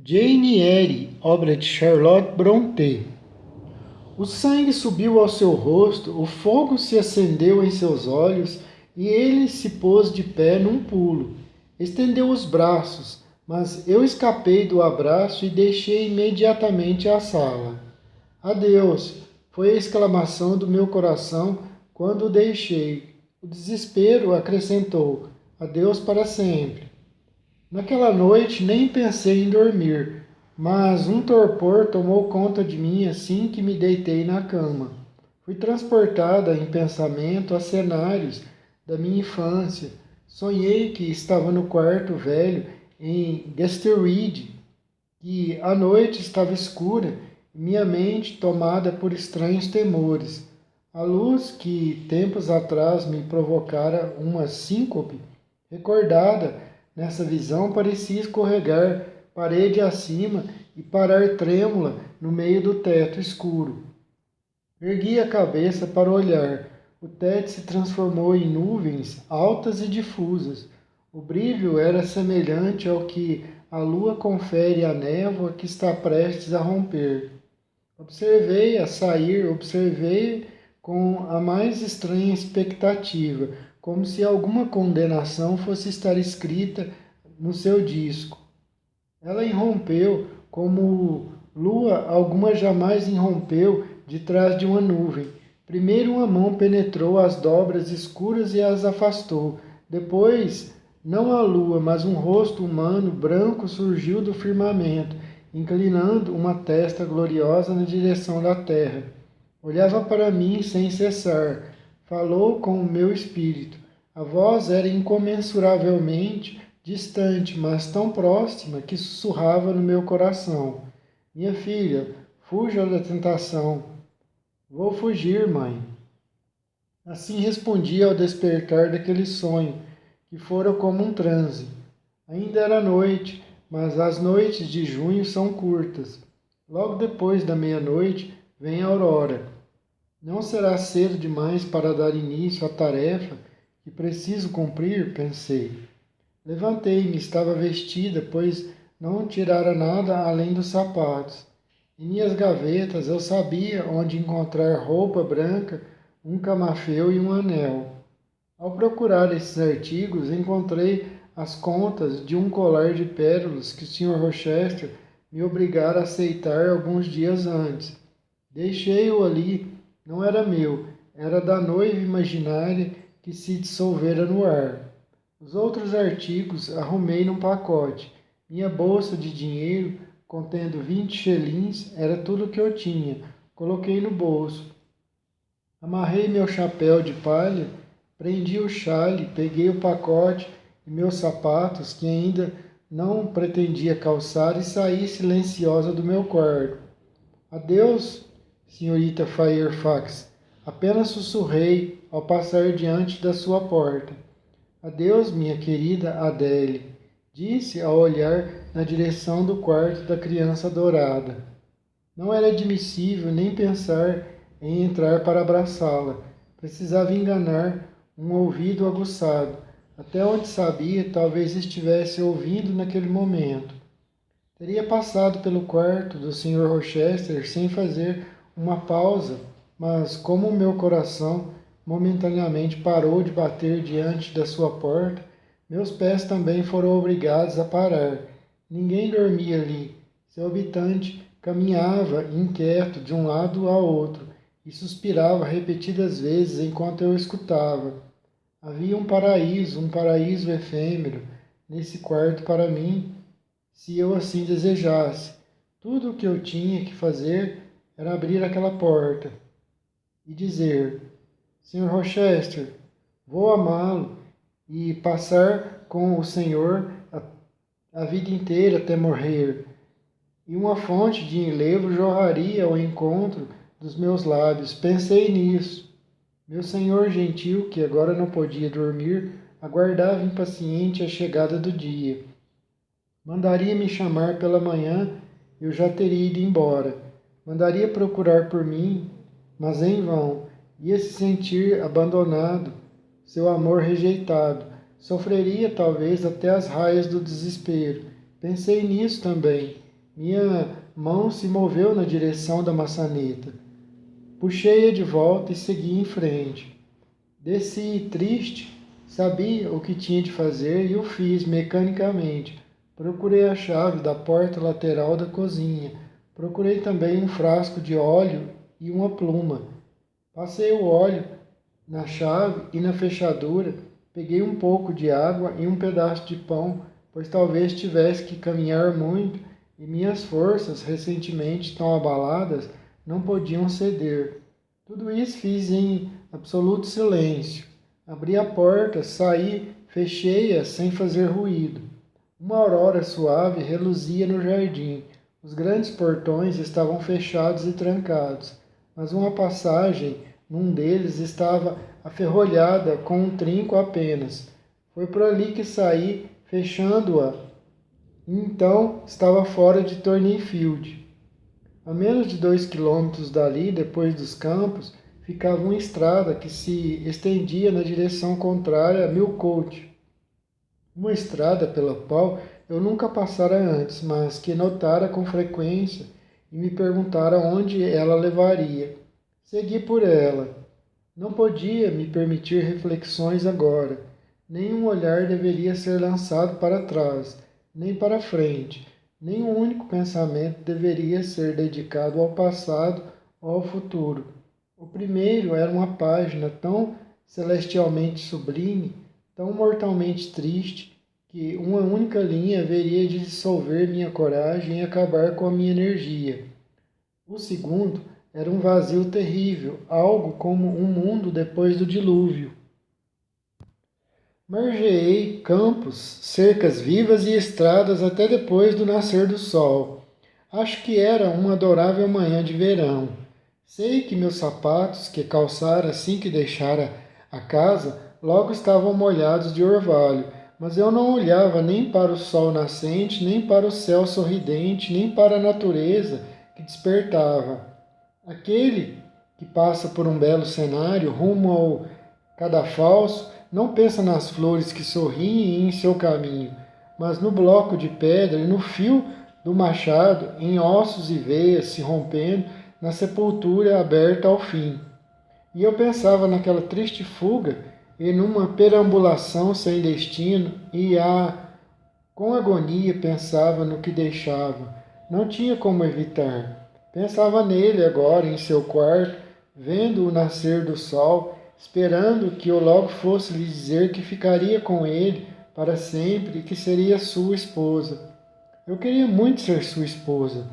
Jane Eyre, obra de Charlotte Brontë. O sangue subiu ao seu rosto, o fogo se acendeu em seus olhos e ele se pôs de pé num pulo. Estendeu os braços, mas eu escapei do abraço e deixei imediatamente a sala. Adeus, foi a exclamação do meu coração quando o deixei. O desespero acrescentou: adeus para sempre. Naquela noite nem pensei em dormir, mas um torpor tomou conta de mim assim que me deitei na cama. Fui transportada em pensamento a cenários da minha infância. Sonhei que estava no quarto velho em Gasteride, que a noite estava escura e minha mente tomada por estranhos temores. A luz que tempos atrás me provocara uma síncope, recordada nessa visão, parecia escorregar parede acima e parar trêmula no meio do teto escuro. Ergui a cabeça para olhar. O teto se transformou em nuvens altas e difusas. O brilho era semelhante ao que a lua confere à névoa que está prestes a romper. Observei-a sair, observei com a mais estranha expectativa, como se alguma condenação fosse estar escrita no seu disco. Ela irrompeu como lua alguma jamais irrompeu de trás de uma nuvem. Primeiro uma mão penetrou as dobras escuras e as afastou. Depois, não a lua, mas um rosto humano branco surgiu do firmamento, inclinando uma testa gloriosa na direção da terra. Olhava para mim sem cessar. Falou com o meu espírito. A voz era incomensuravelmente distante, mas tão próxima que sussurrava no meu coração. Minha filha, fuja da tentação. Vou fugir, mãe. Assim respondi ao despertar daquele sonho, que fora como um transe. Ainda era noite, mas as noites de junho são curtas. Logo depois da meia-noite vem a aurora. Não será cedo demais para dar início à tarefa que preciso cumprir, pensei. Levantei-me, estava vestida, pois não tirara nada além dos sapatos. Em minhas gavetas eu sabia onde encontrar roupa branca, um camafeu e um anel. Ao procurar esses artigos, encontrei as contas de um colar de pérolas que o Sr. Rochester me obrigara a aceitar alguns dias antes. Deixei-o ali, não era meu, era da noiva imaginária que se dissolvera no ar. Os outros artigos arrumei num pacote. Minha bolsa de dinheiro, contendo 20 xelins, era tudo o que eu tinha. Coloquei no bolso. Amarrei meu chapéu de palha, prendi o xale, peguei o pacote e meus sapatos, que ainda não pretendia calçar, e saí silenciosa do meu quarto. Adeus, senhorita Fairfax. Apenas sussurrei ao passar diante da sua porta. Adeus, minha querida Adele, disse ao olhar na direção do quarto da criança dourada. Não era admissível nem pensar em entrar para abraçá-la. Precisava enganar um ouvido aguçado. Até onde sabia, talvez estivesse ouvindo naquele momento. Teria passado pelo quarto do Sr. Rochester sem fazer uma pausa, mas como o meu coração momentaneamente parou de bater diante da sua porta, meus pés também foram obrigados a parar. Ninguém dormia ali. Seu habitante caminhava inquieto de um lado ao outro e suspirava repetidas vezes enquanto eu escutava. Havia um paraíso efêmero nesse quarto para mim, se eu assim desejasse. Tudo o que eu tinha que fazer era abrir aquela porta e dizer: Sr. Rochester, vou amá-lo e passar com o Senhor a vida inteira até morrer. E uma fonte de enlevo jorraria ao encontro dos meus lábios. Pensei nisso. Meu senhor gentil, que agora não podia dormir, aguardava impaciente a chegada do dia. Mandaria me chamar pela manhã, eu já teria ido embora. Mandaria procurar por mim, mas em vão. Ia se sentir abandonado, seu amor rejeitado. Sofreria talvez até as raias do desespero. Pensei nisso também. Minha mão se moveu na direção da maçaneta. Puxei-a de volta e segui em frente. Desci triste, sabia o que tinha de fazer e o fiz mecanicamente. Procurei a chave da porta lateral da cozinha. Procurei também um frasco de óleo e uma pluma. Passei o óleo na chave e na fechadura. Peguei um pouco de água e um pedaço de pão, pois talvez tivesse que caminhar muito e minhas forças, recentemente tão abaladas, não podiam ceder. Tudo isso fiz em absoluto silêncio. Abri a porta, saí, fechei-a sem fazer ruído. Uma aurora suave reluzia no jardim. Os grandes portões estavam fechados e trancados, mas uma passagem num deles estava aferrolhada com um trinco apenas. Foi por ali que saí, fechando-a. Então estava fora de Thornfield. A menos de 2 quilômetros dali, depois dos campos, ficava uma estrada que se estendia na direção contrária a Millcote. Uma estrada pela qual eu nunca passara antes, mas que notara com frequência e me perguntara onde ela levaria. Segui por ela. Não podia me permitir reflexões agora. Nenhum olhar deveria ser lançado para trás, nem para frente. Nenhum único pensamento deveria ser dedicado ao passado ou ao futuro. O primeiro era uma página tão celestialmente sublime, tão mortalmente triste, que uma única linha haveria de dissolver minha coragem e acabar com a minha energia. O segundo era um vazio terrível, algo como um mundo depois do dilúvio. Margeei campos, cercas vivas e estradas até depois do nascer do sol. Acho que era uma adorável manhã de verão. Sei que meus sapatos, que calçara assim que deixara a casa, logo estavam molhados de orvalho, mas eu não olhava nem para o sol nascente, nem para o céu sorridente, nem para a natureza que despertava. Aquele que passa por um belo cenário rumo ao cadafalso não pensa nas flores que sorriem em seu caminho, mas no bloco de pedra e no fio do machado, em ossos e veias se rompendo, na sepultura aberta ao fim. E eu pensava naquela triste fuga e numa perambulação sem destino, com agonia pensava no que deixava. Não tinha como evitar. Pensava nele agora em seu quarto, vendo o nascer do sol, esperando que eu logo fosse lhe dizer que ficaria com ele para sempre e que seria sua esposa. Eu queria muito ser sua esposa.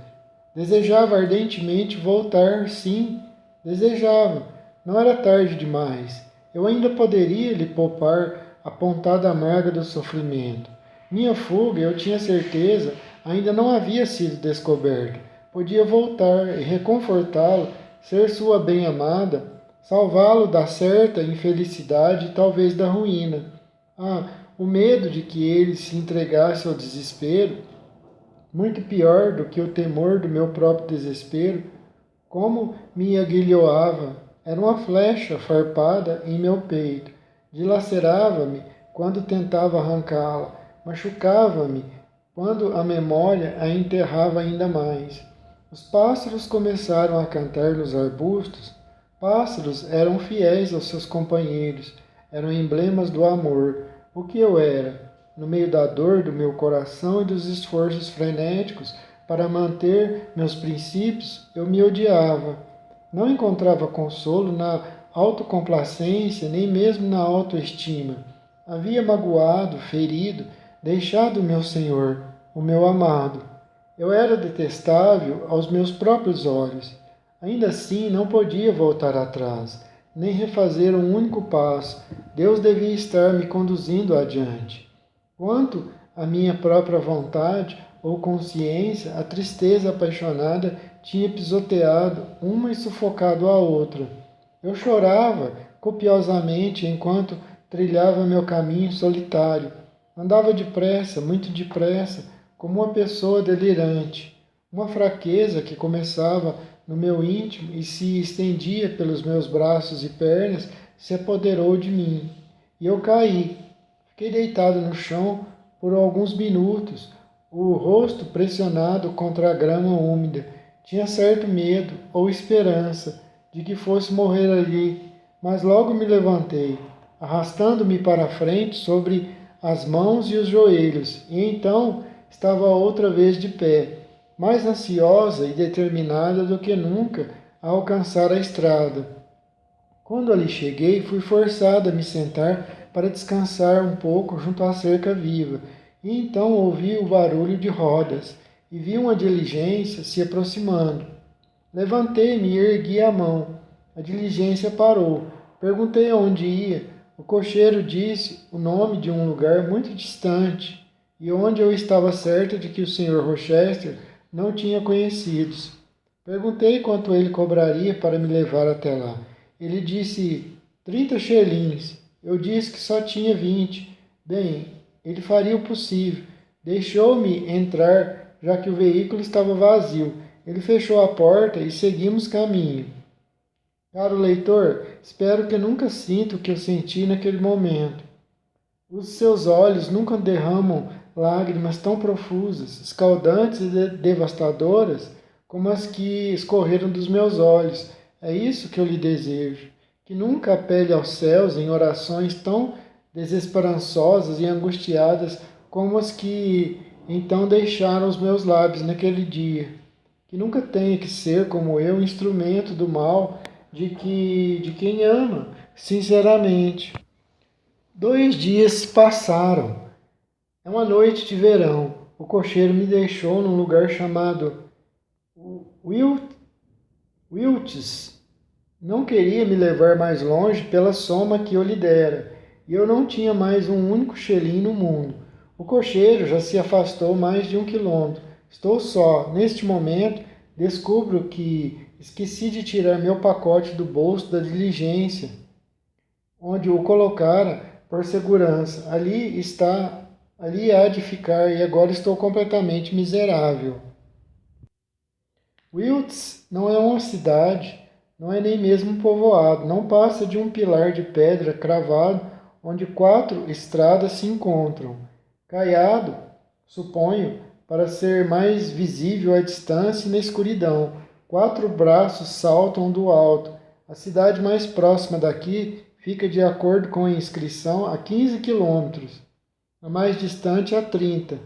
Desejava ardentemente voltar, sim, desejava. Não era tarde demais. Eu ainda poderia lhe poupar a pontada amarga do sofrimento. Minha fuga, eu tinha certeza, ainda não havia sido descoberta. Podia voltar e reconfortá-lo, ser sua bem-amada, salvá-lo da certa infelicidade e talvez da ruína. O medo de que ele se entregasse ao desespero, muito pior do que o temor do meu próprio desespero, como me aguilhoava. Era uma flecha farpada em meu peito. Dilacerava-me quando tentava arrancá-la. Machucava-me quando a memória a enterrava ainda mais. Os pássaros começaram a cantar nos arbustos. Pássaros eram fiéis aos seus companheiros, eram emblemas do amor. O que eu era? No meio da dor do meu coração e dos esforços frenéticos para manter meus princípios, eu me odiava. Não encontrava consolo na autocomplacência, nem mesmo na autoestima. Havia magoado, ferido, deixado o meu Senhor, o meu amado. Eu era detestável aos meus próprios olhos. Ainda assim, não podia voltar atrás, nem refazer um único passo. Deus devia estar me conduzindo adiante. Quanto à minha própria vontade ou consciência, a tristeza apaixonada tinha pisoteado uma e sufocado a outra. Eu chorava copiosamente enquanto trilhava meu caminho solitário. Andava depressa, muito depressa, como uma pessoa delirante. Uma fraqueza que começava no meu íntimo e se estendia pelos meus braços e pernas se apoderou de mim. E eu caí. Fiquei deitado no chão por alguns minutos, o rosto pressionado contra a grama úmida. Tinha certo medo ou esperança de que fosse morrer ali, mas logo me levantei, arrastando-me para a frente sobre as mãos e os joelhos, e então estava outra vez de pé, mais ansiosa e determinada do que nunca a alcançar a estrada. Quando ali cheguei, fui forçada a me sentar para descansar um pouco junto à cerca viva, e então ouvi o barulho de rodas e vi uma diligência se aproximando. Levantei-me e ergui a mão. A diligência parou. Perguntei aonde ia. O cocheiro disse o nome de um lugar muito distante e onde eu estava certa de que o Sr. Rochester não tinha conhecidos. Perguntei quanto ele cobraria para me levar até lá. Ele disse 30 xelins. Eu disse que só tinha 20. Bem, ele faria o possível. Deixou-me entrar, já que o veículo estava vazio. Ele fechou a porta e seguimos caminho. Caro leitor, espero que nunca sinta o que eu senti naquele momento. Os seus olhos nunca derramam lágrimas tão profusas, escaldantes e devastadoras como as que escorreram dos meus olhos. É isso que eu lhe desejo. Que nunca apele aos céus em orações tão desesperançosas e angustiadas como as que então deixaram os meus lábios naquele dia. Que nunca tenha que ser, como eu, instrumento do mal de quem ama, sinceramente. 2 dias se passaram. É uma noite de verão. O cocheiro me deixou num lugar chamado Wilts. Não queria me levar mais longe pela soma que eu lhe dera, e eu não tinha mais um único xelim no mundo. O cocheiro já se afastou mais de 1 quilômetro. Estou só. Neste momento, descubro que esqueci de tirar meu pacote do bolso da diligência, onde o colocara por segurança. Ali há de ficar, e agora estou completamente miserável. Wiltz não é uma cidade, não é nem mesmo um povoado, não passa de um pilar de pedra cravado onde 4 estradas se encontram. Caiado, suponho, para ser mais visível à distância e na escuridão. 4 braços saltam do alto. A cidade mais próxima daqui fica, de acordo com a inscrição, a 15 quilômetros. A mais distante a 30.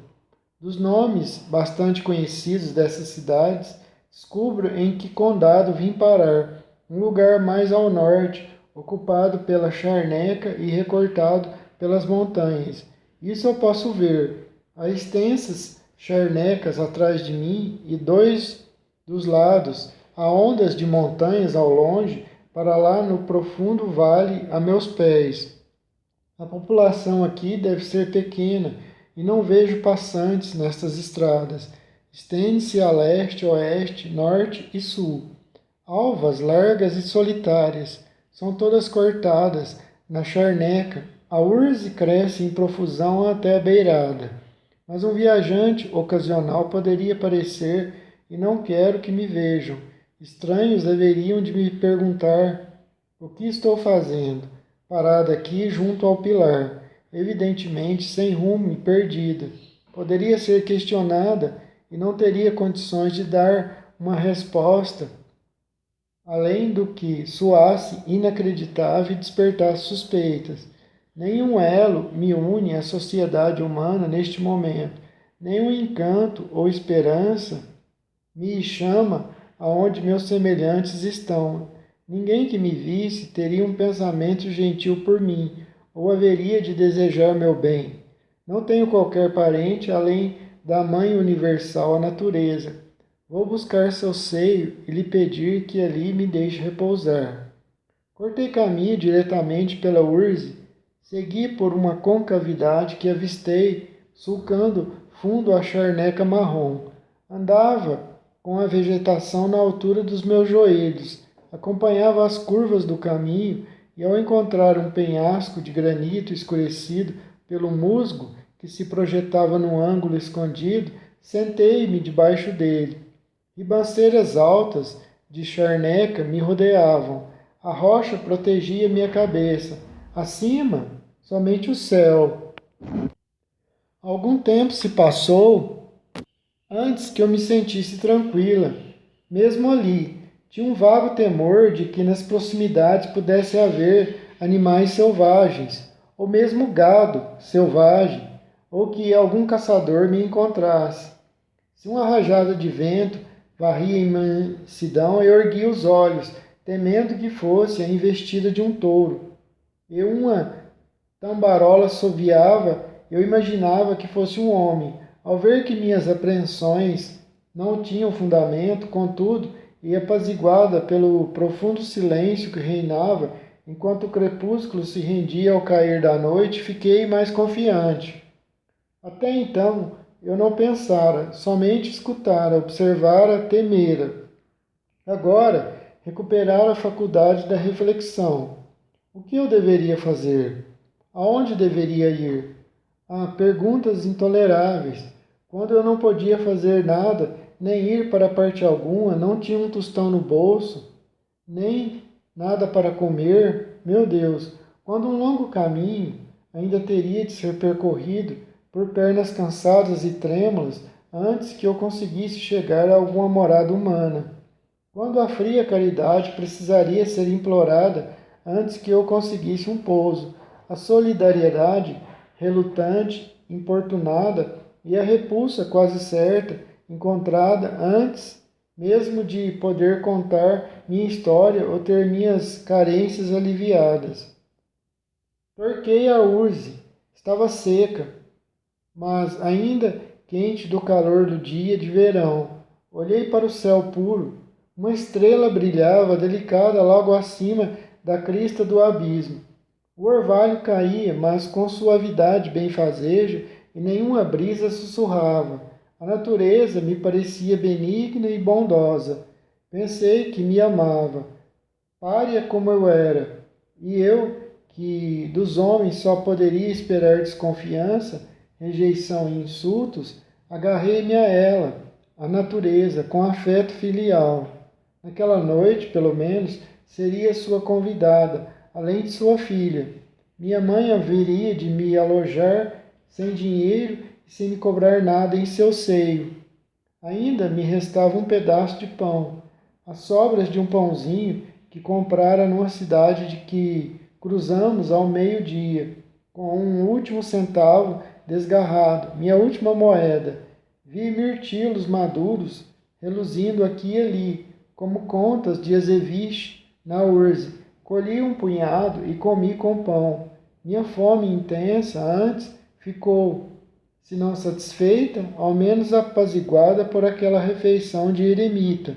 Dos nomes bastante conhecidos dessas cidades, descubro em que condado vim parar. Um lugar mais ao norte, ocupado pela charneca e recortado pelas montanhas. Isso eu posso ver. Há extensas charnecas atrás de mim e 2 dos lados. Há ondas de montanhas ao longe, para lá no profundo vale a meus pés. A população aqui deve ser pequena e não vejo passantes nestas estradas. Estende-se a leste, oeste, norte e sul. Alvas largas e solitárias, são todas cortadas na charneca. A urze cresce em profusão até a beirada. Mas um viajante ocasional poderia parecer, e não quero que me vejam. Estranhos deveriam de me perguntar o que estou fazendo, parada aqui junto ao pilar, evidentemente sem rumo e perdida. Poderia ser questionada e não teria condições de dar uma resposta, além do que soasse inacreditável e despertasse suspeitas. Nenhum elo me une à sociedade humana neste momento, nenhum encanto ou esperança me chama aonde meus semelhantes estão. Ninguém que me visse teria um pensamento gentil por mim, ou haveria de desejar meu bem. Não tenho qualquer parente além da Mãe Universal, a natureza. Vou buscar seu seio e lhe pedir que ali me deixe repousar. Cortei caminho diretamente pela urze, segui por uma concavidade que avistei, sulcando fundo a charneca marrom. Andava com a vegetação na altura dos meus joelhos, acompanhava as curvas do caminho e, ao encontrar um penhasco de granito escurecido pelo musgo que se projetava num ângulo escondido, sentei-me debaixo dele. Ribanceiras altas de charneca me rodeavam. A rocha protegia minha cabeça. Acima, somente o céu. Algum tempo se passou antes que eu me sentisse tranquila. Mesmo ali, tinha um vago temor de que nas proximidades pudesse haver animais selvagens, ou mesmo gado selvagem, ou que algum caçador me encontrasse. Se uma rajada de vento varria em mansidão, eu ergui os olhos, temendo que fosse a investida de um touro. E uma tambarola assoviava, eu imaginava que fosse um homem. Ao ver que minhas apreensões não tinham fundamento, contudo, e apaziguada pelo profundo silêncio que reinava, enquanto o crepúsculo se rendia ao cair da noite, fiquei mais confiante. Até então, eu não pensara, somente escutara, observara, temera. Agora, recuperara a faculdade da reflexão. O que eu deveria fazer? Aonde deveria ir? Ah, perguntas intoleráveis. Quando eu não podia fazer nada, nem ir para parte alguma, não tinha um tostão no bolso, nem nada para comer, meu Deus, quando um longo caminho ainda teria de ser percorrido por pernas cansadas e trêmulas antes que eu conseguisse chegar a alguma morada humana. Quando a fria caridade precisaria ser implorada antes que eu conseguisse um pouso, a solidariedade relutante, importunada e a repulsa quase certa, encontrada antes mesmo de poder contar minha história ou ter minhas carências aliviadas. Torquei a urze, estava seca, mas ainda quente do calor do dia de verão. Olhei para o céu puro. Uma estrela brilhava delicada logo acima da crista do abismo. O orvalho caía, mas com suavidade benfazeja, e nenhuma brisa sussurrava. A natureza me parecia benigna e bondosa. Pensei que me amava, pária como eu era, e eu, que dos homens só poderia esperar desconfiança, rejeição e insultos, agarrei-me a ela, a natureza, com afeto filial. Naquela noite, pelo menos, seria sua convidada, além de sua filha. Minha mãe haveria de me alojar sem dinheiro e sem me cobrar nada em seu seio. Ainda me restava um pedaço de pão, as sobras de um pãozinho que comprara numa cidade de que cruzamos ao meio-dia, com um último centavo desgarrado, minha última moeda. Vi mirtilos maduros reluzindo aqui e ali, como contas de azeviche na urze. Colhi um punhado e comi com pão. Minha fome intensa antes ficou, se não satisfeita, ao menos apaziguada por aquela refeição de eremita.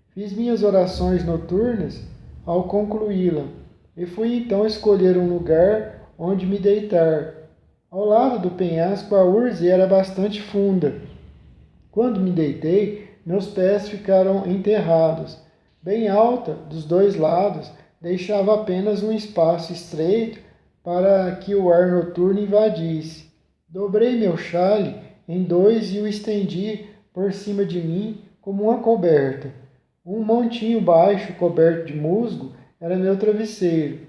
Fiz minhas orações noturnas ao concluí-la, e fui então escolher um lugar onde me deitar. Ao lado do penhasco a urze era bastante funda. Quando me deitei, meus pés ficaram enterrados. Bem alta, dos dois lados, deixava apenas um espaço estreito para que o ar noturno invadisse. Dobrei meu chale em dois e o estendi por cima de mim como uma coberta. Um montinho baixo, coberto de musgo, era meu travesseiro.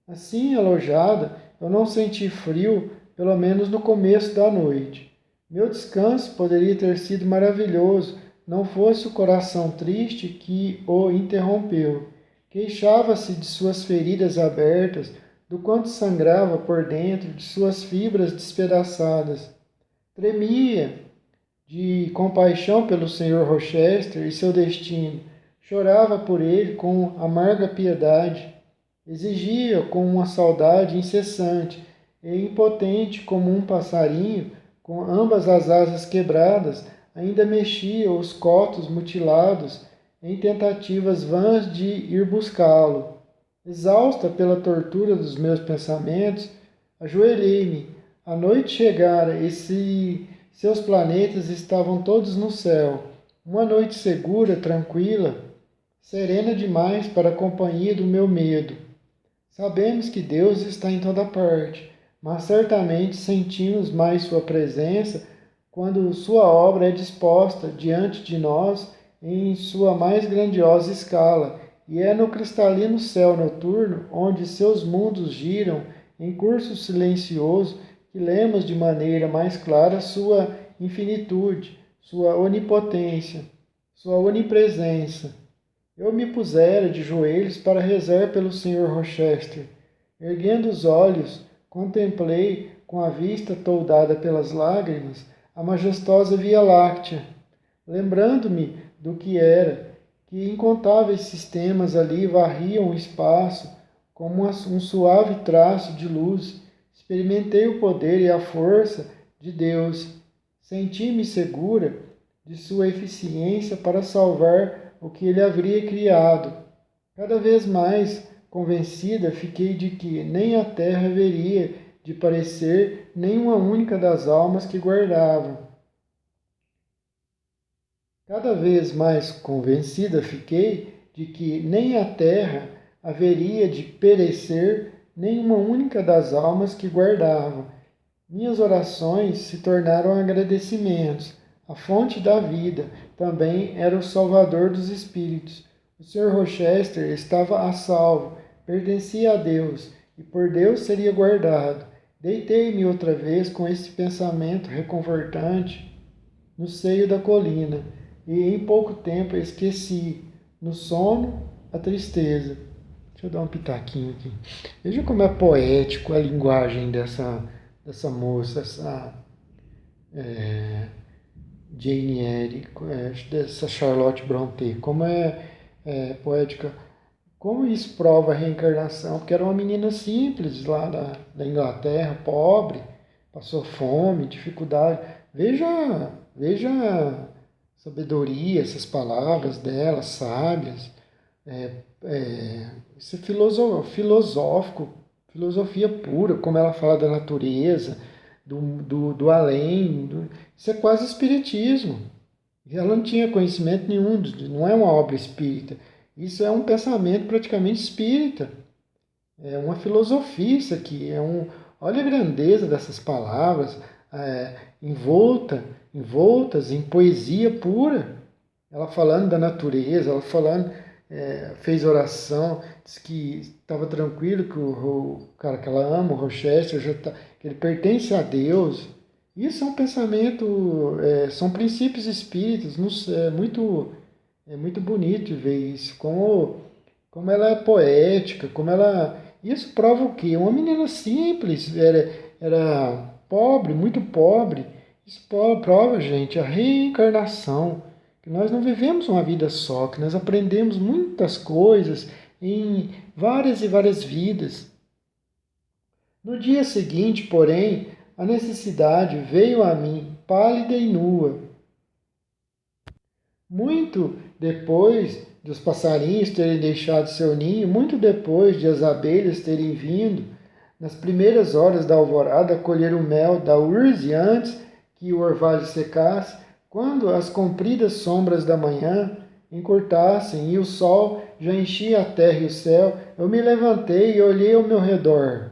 Assim alojada, eu não senti frio, pelo menos no começo da noite. Meu descanso poderia ter sido maravilhoso, não fosse o coração triste que o interrompeu. Queixava-se de suas feridas abertas, do quanto sangrava por dentro, de suas fibras despedaçadas. Tremia de compaixão pelo Sr. Rochester e seu destino. Chorava por ele com amarga piedade. Exigia com uma saudade incessante e impotente como um passarinho, com ambas as asas quebradas, ainda mexia os cotos mutilados em tentativas vãs de ir buscá-lo. Exausta pela tortura dos meus pensamentos, ajoelhei-me. A noite chegara e seus planetas estavam todos no céu. Uma noite segura, tranquila, serena demais para a companhia do meu medo. Sabemos que Deus está em toda parte, mas certamente sentimos mais sua presença quando sua obra é disposta diante de nós em sua mais grandiosa escala, e é no cristalino céu noturno, onde seus mundos giram em curso silencioso, que lemos de maneira mais clara sua infinitude, sua onipotência, sua onipresença. Eu me pusera de joelhos para rezar pelo Sr. Rochester. Erguendo os olhos, contemplei, com a vista toldada pelas lágrimas, a majestosa Via Láctea, lembrando-me do que era, que incontáveis sistemas ali varriam o espaço como um suave traço de luz. Experimentei o poder e a força de Deus. Senti-me segura de sua eficiência para salvar o que ele haveria criado. Cada vez mais convencida fiquei de que nem a terra haveria de parecer nem uma única das almas que guardava. Cada vez mais convencida fiquei de que nem a terra haveria de perecer nenhuma única das almas que guardava. Minhas orações se tornaram agradecimentos. A fonte da vida também era o Salvador dos espíritos. O Sr. Rochester estava a salvo, pertencia a Deus e por Deus seria guardado. Deitei-me outra vez com esse pensamento reconfortante no seio da colina e em pouco tempo esqueci, no sono, a tristeza. Deixa eu dar um pitaquinho aqui. Veja como é poético a linguagem dessa moça, essa Jane Eyre, dessa Charlotte Brontë. Como é poética. Como isso prova a reencarnação? Porque era uma menina simples lá da Inglaterra, pobre, passou fome, dificuldade. Veja a sabedoria, essas palavras dela, sábias. Isso é filosófico, filosofia pura, como ela fala da natureza, do além. Isso é quase espiritismo. E ela não tinha conhecimento nenhum, não é uma obra espírita. Isso é um pensamento praticamente espírita. É uma filosofia isso aqui. Olha a grandeza dessas palavras, envoltas em poesia pura. Ela falando da natureza, ela falando, fez oração, disse que estava tranquilo, que o cara que ela ama, o Rochester, que ele pertence a Deus. Isso é um pensamento, são princípios espíritas, é muito bonito ver isso, como ela é poética, Isso prova o quê? Uma menina simples, era pobre, muito pobre. Isso prova, gente, a reencarnação. Que nós não vivemos uma vida só, que nós aprendemos muitas coisas em várias e várias vidas. No dia seguinte, porém, a necessidade veio a mim, pálida e nua. Muito depois dos passarinhos terem deixado seu ninho, muito depois de as abelhas terem vindo, nas primeiras horas da alvorada, colher o mel da urze antes que o orvalho secasse, quando as compridas sombras da manhã encurtassem e o sol já enchia a terra e o céu, eu me levantei e olhei ao meu redor.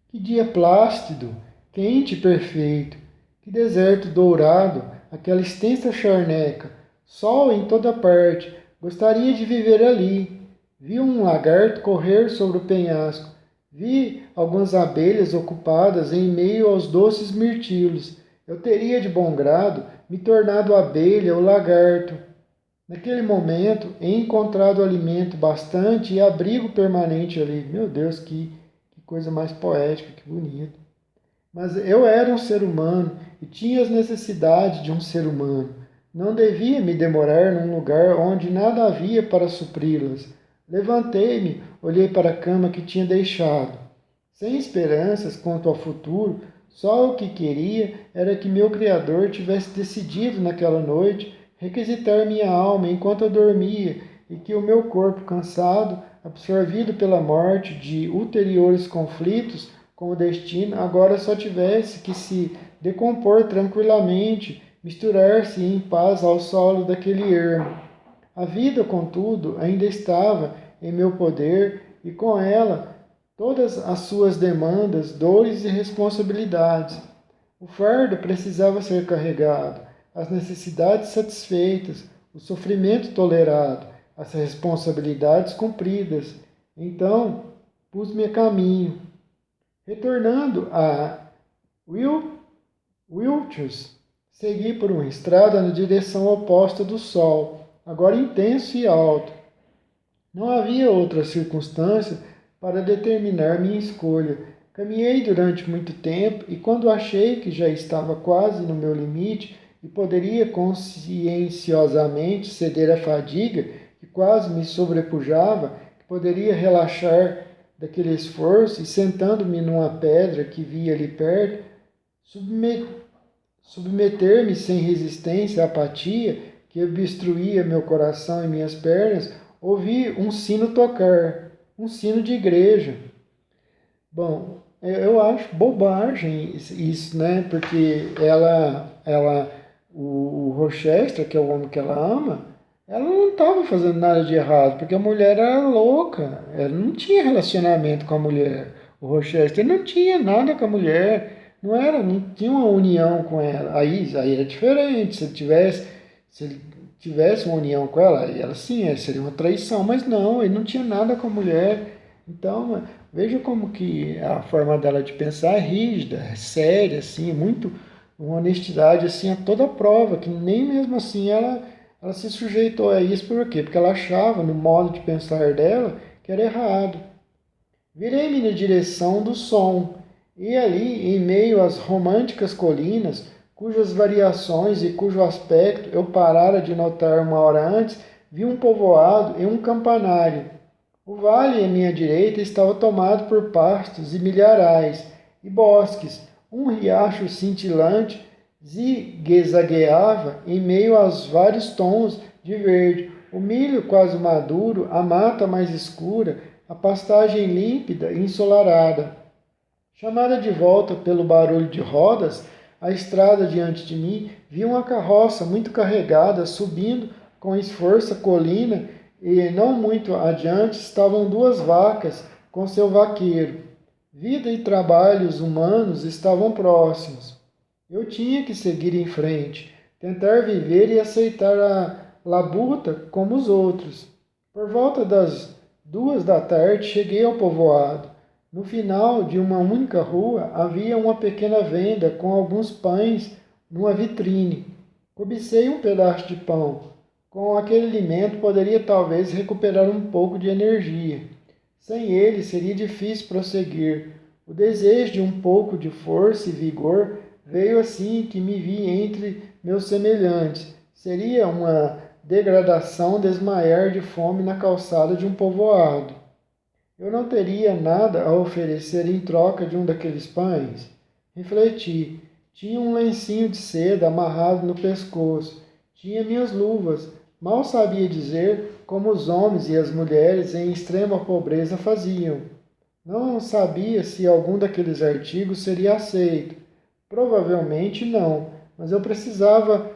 Que dia plácido, quente e perfeito, que deserto dourado, aquela extensa charneca, sol em toda parte, gostaria de viver ali. Vi um lagarto correr sobre o penhasco, vi algumas abelhas ocupadas em meio aos doces mirtilos. Eu teria de bom grado me tornado abelha ou lagarto. Naquele momento, he encontrado alimento bastante e abrigo permanente ali. Meu Deus, que coisa mais poética, que bonito. Mas eu era um ser humano e tinha as necessidades de um ser humano. Não devia me demorar num lugar onde nada havia para supri-las. Levantei-me, olhei para a cama que tinha deixado. Sem esperanças quanto ao futuro, só o que queria era que meu Criador tivesse decidido naquela noite requisitar minha alma enquanto eu dormia e que o meu corpo cansado, absorvido pela morte de ulteriores conflitos com o destino, agora só tivesse que se decompor tranquilamente, misturar-se em paz ao solo daquele ermo. A vida, contudo, ainda estava em meu poder e com ela todas as suas demandas, dores e responsabilidades. O fardo precisava ser carregado, as necessidades satisfeitas, o sofrimento tolerado, as responsabilidades cumpridas. Então, pus-me a caminho. Retornando a Wiltshire, Segui por uma estrada na direção oposta do sol, agora intenso e alto. Não havia outra circunstância para determinar minha escolha. Caminhei durante muito tempo e, quando achei que já estava quase no meu limite e poderia conscienciosamente ceder à fadiga que quase me sobrepujava, que poderia relaxar daquele esforço e, sentando-me numa pedra que via ali perto, submeter-me sem resistência à apatia que obstruía meu coração e minhas pernas, ouvi um sino tocar, um sino de igreja. Bom, eu acho bobagem isso, né? Porque o Rochester, que é o homem que ela ama, ela não estava fazendo nada de errado, porque a mulher era louca, ela não tinha relacionamento com a mulher. O Rochester não tinha nada com a mulher, não tinha uma união com ela. Aí era diferente, se ele tivesse uma união com ela, aí ela sim, seria uma traição, mas não, ele não tinha nada com a mulher. Então, veja como que a forma dela de pensar é rígida, é séria, assim, muito uma honestidade assim a toda prova, que nem mesmo assim ela se sujeitou a isso. Por quê? Porque ela achava no modo de pensar dela que era errado. Virei-me na direção do som, e ali, em meio às românticas colinas, cujas variações e cujo aspecto eu parara de notar uma hora antes, vi um povoado e um campanário. O vale à minha direita estava tomado por pastos e milharais e bosques. Um riacho cintilante zigue-zagueava em meio aos vários tons de verde. O milho quase maduro, a mata mais escura, a pastagem límpida e ensolarada. Chamada de volta pelo barulho de rodas, a estrada diante de mim, vi uma carroça muito carregada subindo com esforço a colina e não muito adiante estavam duas vacas com seu vaqueiro. Vida e trabalhos humanos estavam próximos. Eu tinha que seguir em frente, tentar viver e aceitar a labuta como os outros. Por volta das 2 da tarde cheguei ao povoado. No final de uma única rua havia uma pequena venda com alguns pães numa vitrine. Cobicei um pedaço de pão. Com aquele alimento poderia talvez recuperar um pouco de energia. Sem ele seria difícil prosseguir. O desejo de um pouco de força e vigor veio assim que me vi entre meus semelhantes. Seria uma degradação desmaiar de fome na calçada de um povoado. Eu não teria nada a oferecer em troca de um daqueles pães? Refleti. Tinha um lencinho de seda amarrado no pescoço. Tinha minhas luvas. Mal sabia dizer como os homens e as mulheres em extrema pobreza faziam. Não sabia se algum daqueles artigos seria aceito. Provavelmente não, mas eu precisava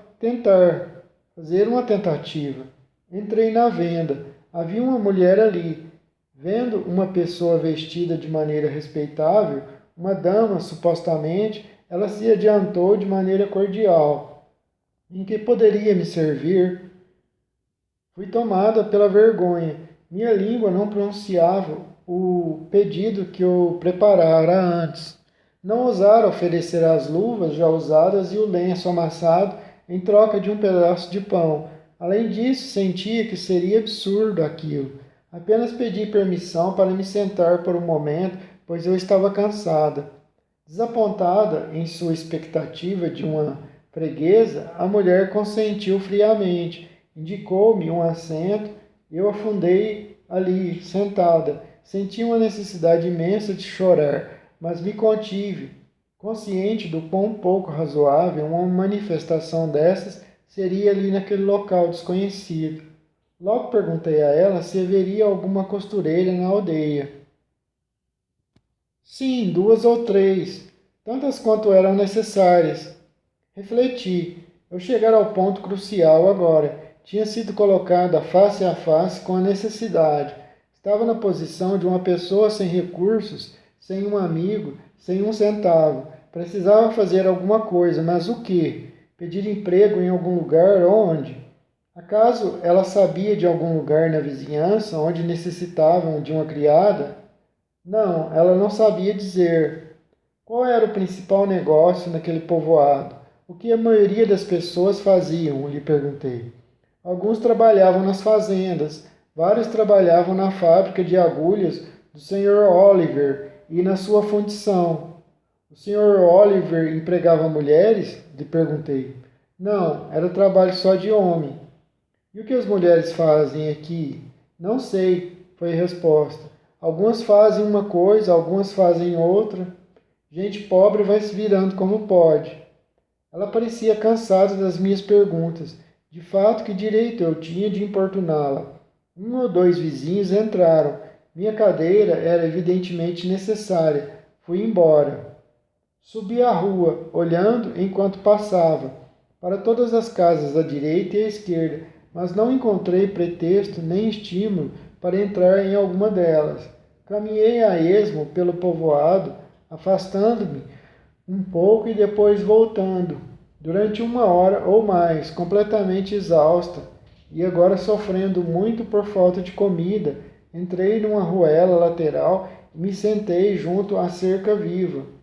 fazer uma tentativa. Entrei na venda. Havia uma mulher ali. Vendo uma pessoa vestida de maneira respeitável, uma dama supostamente, ela se adiantou de maneira cordial. Em que poderia me servir? Fui tomada pela vergonha. Minha língua não pronunciava o pedido que eu preparara antes. Não ousara oferecer as luvas já usadas e o lenço amassado em troca de um pedaço de pão. Além disso, sentia que seria absurdo aquilo. Apenas pedi permissão para me sentar por um momento, pois eu estava cansada. Desapontada em sua expectativa de uma freguesa, a mulher consentiu friamente. Indicou-me um assento. Eu afundei ali, sentada. Senti uma necessidade imensa de chorar, mas me contive, consciente do quão pouco razoável uma manifestação dessas seria ali naquele local desconhecido. Logo perguntei a ela se haveria alguma costureira na aldeia. Sim, 2 ou 3, tantas quanto eram necessárias. Refleti. Eu chegara ao ponto crucial agora. Tinha sido colocada face a face com a necessidade. Estava na posição de uma pessoa sem recursos, sem um amigo, sem um centavo. Precisava fazer alguma coisa, mas o quê? Pedir emprego em algum lugar? Onde? Acaso ela sabia de algum lugar na vizinhança onde necessitavam de uma criada? Não, ela não sabia dizer. Qual era o principal negócio naquele povoado? O que a maioria das pessoas faziam? Lhe perguntei. Alguns trabalhavam nas fazendas, vários trabalhavam na fábrica de agulhas do Sr. Oliver e na sua fundição. O Sr. Oliver empregava mulheres? Lhe perguntei. Não, era trabalho só de homem. E o que as mulheres fazem aqui? Não sei, foi a resposta. Algumas fazem uma coisa, algumas fazem outra. Gente pobre vai se virando como pode. Ela parecia cansada das minhas perguntas. De fato, que direito eu tinha de importuná-la? Um ou dois vizinhos entraram. Minha cadeira era evidentemente necessária. Fui embora. Subi a rua, olhando enquanto passava, para todas as casas à direita e à esquerda, mas não encontrei pretexto nem estímulo para entrar em alguma delas. Caminhei a esmo pelo povoado, afastando-me um pouco e depois voltando, durante 1 hora ou mais, completamente exausta, e agora sofrendo muito por falta de comida. Entrei numa ruela lateral e me sentei junto à cerca viva.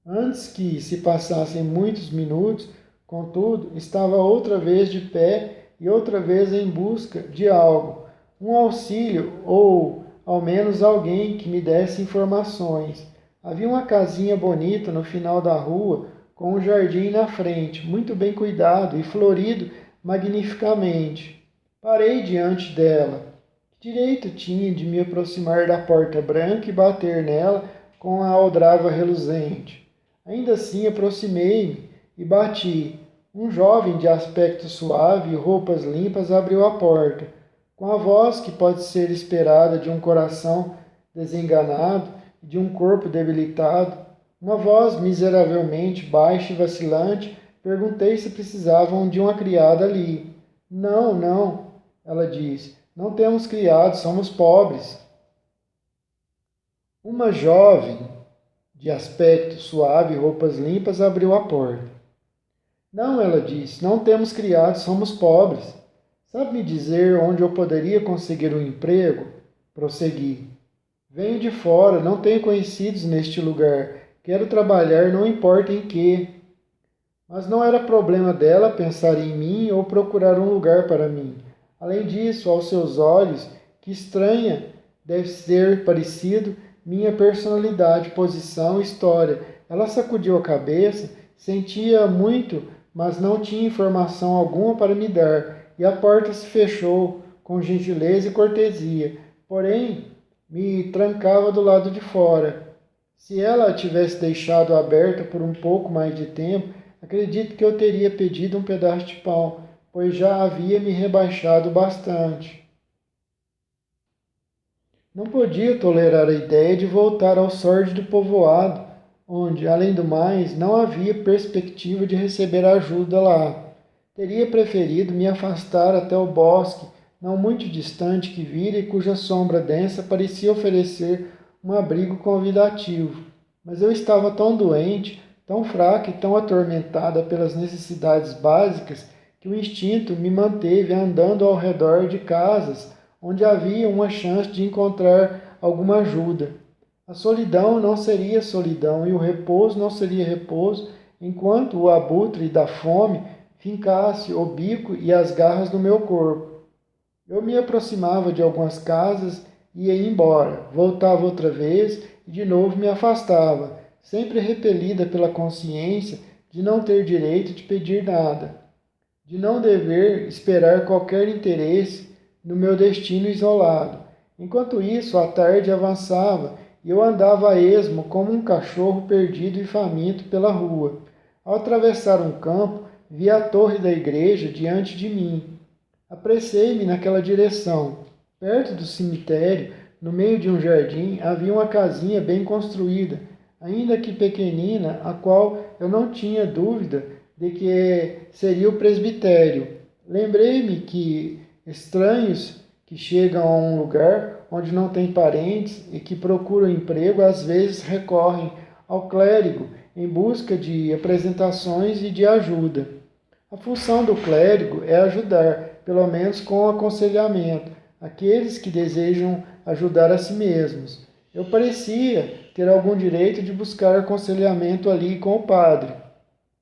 Antes que se passassem muitos minutos, contudo, estava outra vez de pé e outra vez em busca de algo, um auxílio ou, ao menos, alguém que me desse informações. Havia uma casinha bonita no final da rua, com um jardim na frente, muito bem cuidado e florido magnificamente. Parei diante dela. Que direito tinha de me aproximar da porta branca e bater nela com a aldrava reluzente? Ainda assim aproximei-me e bati. Um jovem de aspecto suave e roupas limpas abriu a porta. Com a voz que pode ser esperada de um coração desenganado e de um corpo debilitado, uma voz miseravelmente baixa e vacilante, perguntei se precisavam de uma criada ali. Não, não, ela disse. Não temos criados, somos pobres. Uma jovem de aspecto suave e roupas limpas abriu a porta. Não, ela disse, não temos criados, somos pobres. Sabe me dizer onde eu poderia conseguir um emprego? Prossegui. Venho de fora, não tenho conhecidos neste lugar. Quero trabalhar, não importa em que. Mas não era problema dela pensar em mim ou procurar um lugar para mim. Além disso, aos seus olhos, que estranha deve ser parecido minha personalidade, posição e história. Ela sacudiu a cabeça, sentia muito, mas não tinha informação alguma para me dar, e a porta se fechou com gentileza e cortesia, porém me trancava do lado de fora. Se ela a tivesse deixado aberta por um pouco mais de tempo, acredito que eu teria pedido um pedaço de pão, pois já havia me rebaixado bastante. Não podia tolerar a ideia de voltar ao sórdido povoado, onde, além do mais, não havia perspectiva de receber ajuda lá. Teria preferido me afastar até o bosque, não muito distante, que vira e cuja sombra densa parecia oferecer um abrigo convidativo. Mas eu estava tão doente, tão fraca e tão atormentada pelas necessidades básicas que o instinto me manteve andando ao redor de casas onde havia uma chance de encontrar alguma ajuda. A solidão não seria solidão e o repouso não seria repouso enquanto o abutre da fome fincasse o bico e as garras no meu corpo. Eu me aproximava de algumas casas e ia embora, voltava outra vez e de novo me afastava, sempre repelida pela consciência de não ter direito de pedir nada, de não dever esperar qualquer interesse no meu destino isolado. Enquanto isso, a tarde avançava e eu andava a esmo como um cachorro perdido e faminto pela rua. Ao atravessar um campo, vi a torre da igreja diante de mim. Apressei-me naquela direção. Perto do cemitério, no meio de um jardim, havia uma casinha bem construída, ainda que pequenina, a qual eu não tinha dúvida de que seria o presbitério. Lembrei-me que estranhos que chegam a um lugar onde não têm parentes e que procuram emprego às vezes recorrem ao clérigo em busca de apresentações e de ajuda. A função do clérigo é ajudar, pelo menos com aconselhamento, aqueles que desejam ajudar a si mesmos. Eu parecia ter algum direito de buscar aconselhamento ali com o padre.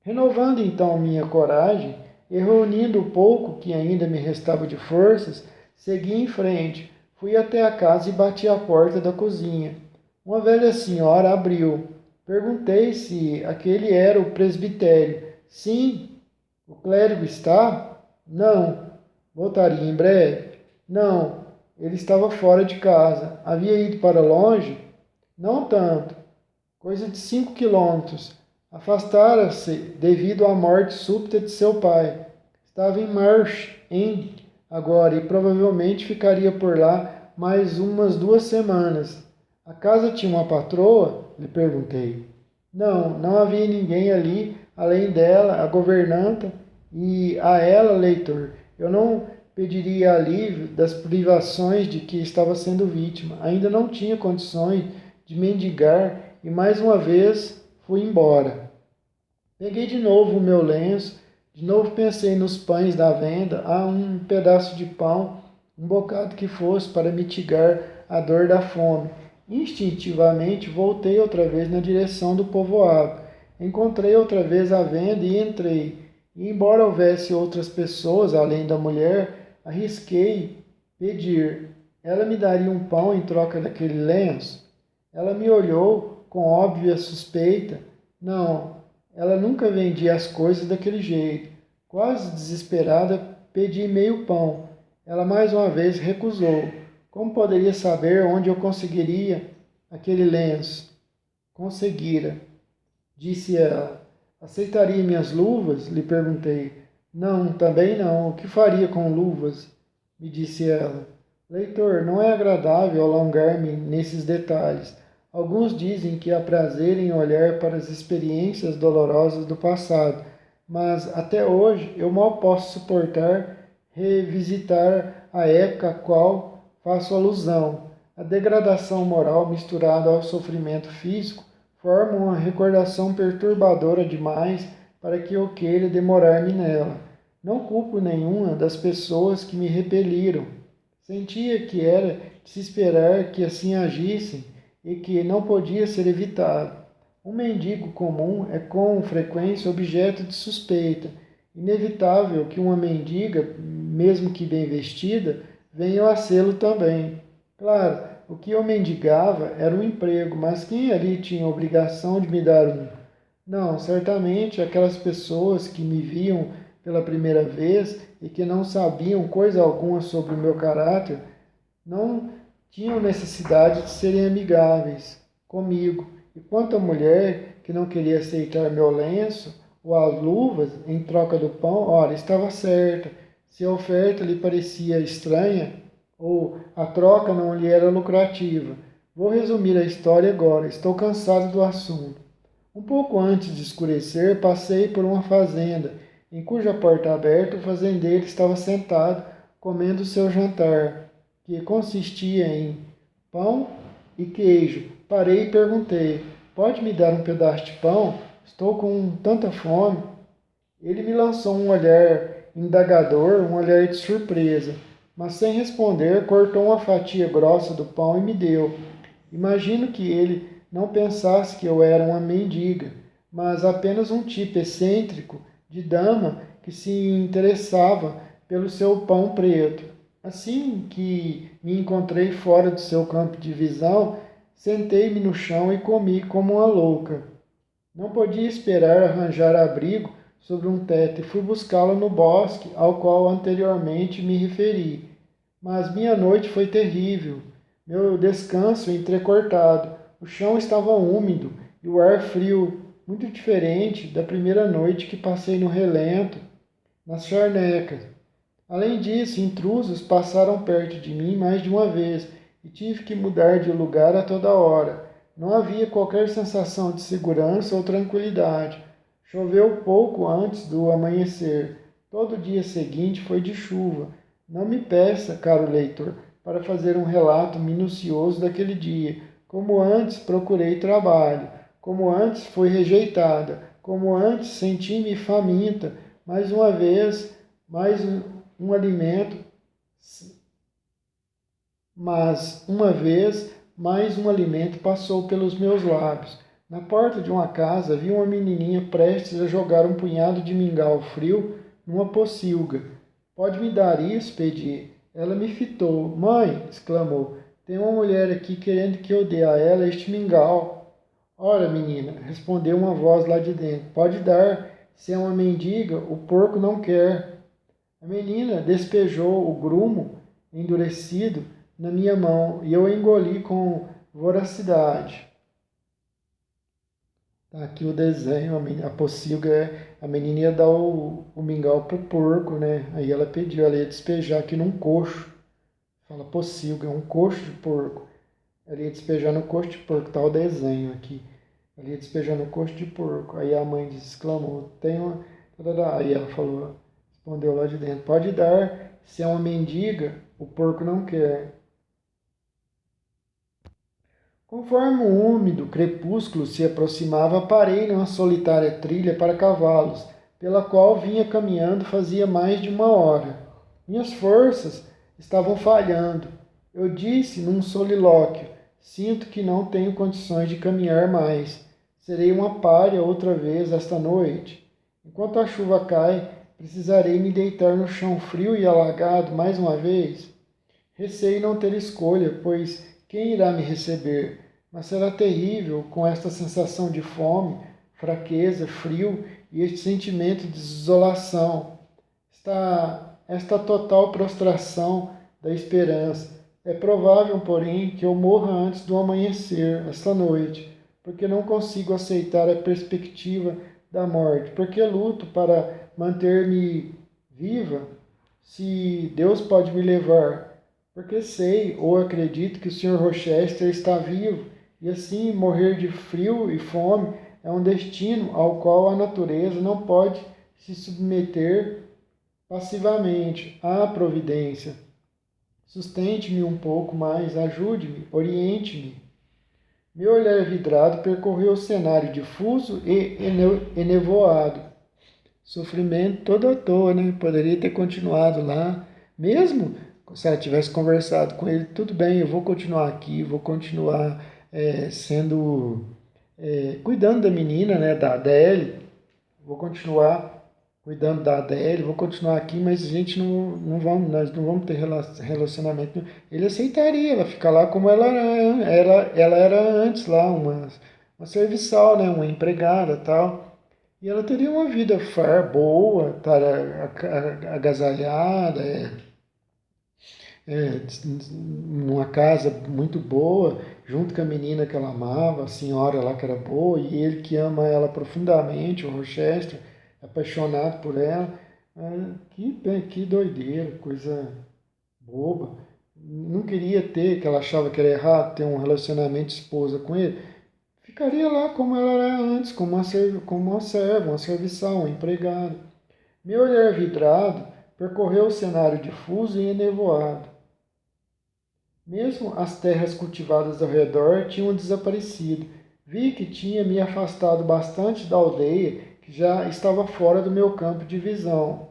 Renovando então minha coragem e reunindo o pouco que ainda me restava de forças, segui em frente. Fui até a casa e bati à porta da cozinha. Uma velha senhora abriu. Perguntei se aquele era o presbitério. Sim. O clérigo está? Não. Voltaria em breve? Não. Ele estava fora de casa. Havia ido para longe? Não tanto. Coisa de 5 quilômetros. Afastara-se devido à morte súbita de seu pai. Estava em Marsh End agora e provavelmente ficaria por lá mais umas 2 semanas. A casa tinha uma patroa? Lhe perguntei. Não, não havia ninguém ali além dela, a governanta, e a ela, leitor. Eu não pediria alívio das privações de que estava sendo vítima. Ainda não tinha condições de mendigar e mais uma vez fui embora. Peguei de novo o meu lenço, de novo pensei nos pães da venda, um pedaço de pão, um bocado que fosse para mitigar a dor da fome. Instintivamente voltei outra vez na direção do povoado. Encontrei outra vez a venda e entrei. E embora houvesse outras pessoas além da mulher, arrisquei pedir. Ela me daria um pão em troca daquele lenço? Ela me olhou com óbvia suspeita. Não, ela nunca vendia as coisas daquele jeito. Quase desesperada, pedi meio pão. Ela mais uma vez recusou. Como poderia saber onde eu conseguiria aquele lenço? Conseguira, disse ela. Aceitaria minhas luvas? Lhe perguntei. Não, também não. O que faria com luvas? Me disse ela. Leitor, não é agradável alongar-me nesses detalhes. Alguns dizem que há prazer em olhar para as experiências dolorosas do passado, mas até hoje eu mal posso suportar revisitar a época a qual faço alusão. A degradação moral misturada ao sofrimento físico forma uma recordação perturbadora demais para que eu queira demorar-me nela. Não culpo nenhuma das pessoas que me repeliram. Sentia que era de se esperar que assim agissem e que não podia ser evitado. Um mendigo comum é com frequência objeto de suspeita. Inevitável que uma mendiga, mesmo que bem vestida, venha a sê-lo também. Claro, o que eu mendigava era um emprego, mas quem ali tinha a obrigação de me dar um? Não, certamente aquelas pessoas que me viam pela primeira vez e que não sabiam coisa alguma sobre o meu caráter, não tinham necessidade de serem amigáveis comigo. E quanto à mulher que não queria aceitar meu lenço ou as luvas em troca do pão, ora, estava certa. Se a oferta lhe parecia estranha ou a troca não lhe era lucrativa. Vou resumir a história agora, estou cansado do assunto. Um pouco antes de escurecer, passei por uma fazenda, em cuja porta aberta o fazendeiro estava sentado comendo seu jantar, que consistia em pão e queijo. Parei e perguntei: pode me dar um pedaço de pão? Estou com tanta fome. Ele me lançou um olhar indagador, um olhar de surpresa, mas sem responder, cortou uma fatia grossa do pão e me deu. Imagino que ele não pensasse que eu era uma mendiga, mas apenas um tipo excêntrico de dama que se interessava pelo seu pão preto. Assim que me encontrei fora do seu campo de visão, sentei-me no chão e comi como uma louca. Não podia esperar arranjar abrigo sobre um teto e fui buscá-lo no bosque ao qual anteriormente me referi. Mas minha noite foi terrível, meu descanso entrecortado, o chão estava úmido e o ar frio, muito diferente da primeira noite que passei no relento, nas charnecas. Além disso, intrusos passaram perto de mim mais de uma vez e tive que mudar de lugar a toda hora. Não havia qualquer sensação de segurança ou tranquilidade. Choveu pouco antes do amanhecer. Todo o dia seguinte foi de chuva. Não me peça, caro leitor, para fazer um relato minucioso daquele dia. Como antes procurei trabalho, como antes fui rejeitada, como antes senti-me faminta, mais uma vez, mais um alimento, mas uma vez mais um alimento passou pelos meus lábios. Na porta de uma casa vi uma menininha prestes a jogar um punhado de mingau frio numa pocilga. Pode me dar isso? Pedi. Ela me fitou. Mãe, exclamou, tem uma mulher aqui querendo que eu dê a ela este mingau. Ora, menina, respondeu uma voz lá de dentro. Pode dar. Se é uma mendiga, o porco não quer. A menina despejou o grumo endurecido na minha mão e eu engoli com voracidade. Tá aqui o desenho, a pocilga a menina ia dar o mingau pro porco, né? Aí ela pediu, ela ia despejar aqui num coxo. Fala pocilga, é um coxo de porco. Ela ia despejar no coxo de porco, tá o desenho aqui. Ela ia despejar no coxo de porco. Aí a mãe exclamou, tem uma... Aí ela falou, respondeu lá de dentro, pode dar, se é uma mendiga, o porco não quer. Conforme o úmido crepúsculo se aproximava, parei numa solitária trilha para cavalos, pela qual vinha caminhando fazia mais de uma hora. Minhas forças estavam falhando. Eu disse num solilóquio, sinto que não tenho condições de caminhar mais. Serei uma pária outra vez esta noite. Enquanto a chuva cai, precisarei me deitar no chão frio e alagado mais uma vez. Receio não ter escolha, pois quem irá me receber? Mas será terrível com esta sensação de fome, fraqueza, frio e este sentimento de desolação. Esta total prostração da esperança. É provável, porém, que eu morra antes do amanhecer, esta noite, porque não consigo aceitar a perspectiva da morte, porque luto para manter-me viva, se Deus pode me levar, porque sei ou acredito que o Sr. Rochester está vivo, e assim morrer de frio e fome é um destino ao qual a natureza não pode se submeter passivamente. À providência, sustente-me um pouco mais, ajude-me, oriente-me. Meu olhar vidrado percorreu o cenário difuso e enevoado. Sofrimento todo à toa, né? Poderia ter continuado lá, mesmo se ela tivesse conversado com ele, tudo bem, eu vou continuar aqui, vou continuar cuidando da menina, né, da Adele, vou continuar cuidando da Adele, vou continuar aqui, mas a gente nós não vamos ter relacionamento. Ele aceitaria ela ficar lá como ela era antes lá, uma serviçal, né, uma empregada tal. E ela teria uma vida boa, estar agasalhada, numa casa muito boa, junto com a menina que ela amava, a senhora lá que era boa, e ele que ama ela profundamente, o Rochester, apaixonado por ela. Que doideira, coisa boba. Não queria ter, que ela achava que era errado, ter um relacionamento de esposa com ele. Ficaria lá como ela era antes, como uma serva, uma serviçal, uma empregada. Meu olhar vidrado percorreu o cenário difuso e enevoado. Mesmo as terras cultivadas ao redor tinham desaparecido. Vi que tinha me afastado bastante da aldeia, que já estava fora do meu campo de visão.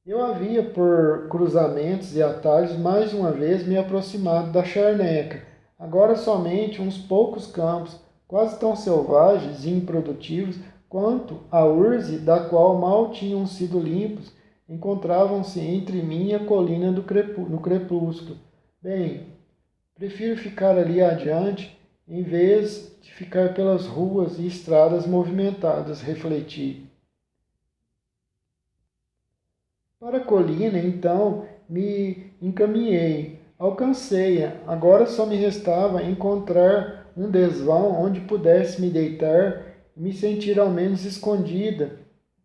Eu havia, por cruzamentos e atalhos, mais uma vez me aproximado da charneca. Agora somente uns poucos campos, quase tão selvagens e improdutivos quanto a urze, da qual mal tinham sido limpos, encontravam-se entre mim e a colina no crepúsculo. Bem, prefiro ficar ali adiante, em vez de ficar pelas ruas e estradas movimentadas, refleti. Para a colina, então, me encaminhei. Alcancei-a. Agora só me restava encontrar um desvão onde pudesse me deitar e me sentir ao menos escondida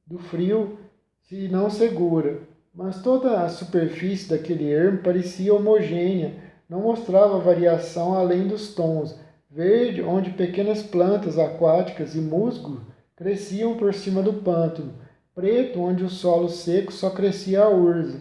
do frio, se não segura. Mas toda a superfície daquele ermo parecia homogênea, não mostrava variação além dos tons. Verde, onde pequenas plantas aquáticas e musgo cresciam por cima do pântano. Preto, onde o solo seco só crescia a urze.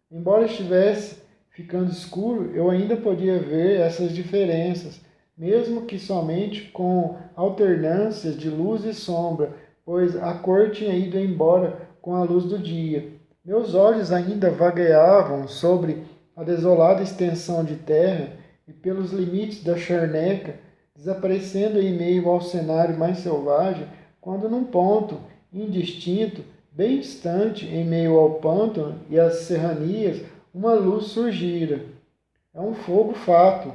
Embora estivesse ficando escuro, eu ainda podia ver essas diferenças, mesmo que somente com alternâncias de luz e sombra, pois a cor tinha ido embora com a luz do dia. Meus olhos ainda vagueavam sobre a desolada extensão de terra e pelos limites da charneca desaparecendo em meio ao cenário mais selvagem, quando num ponto indistinto, bem distante, em meio ao pântano e às serranias, uma luz surgira. É um fogo fato,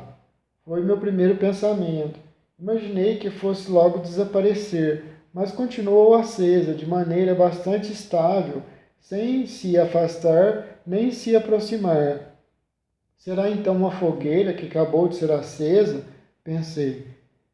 foi meu primeiro pensamento. Imaginei que fosse logo desaparecer, mas continuou acesa de maneira bastante estável, sem se afastar nem se aproximar. Será então uma fogueira que acabou de ser acesa? Pensei.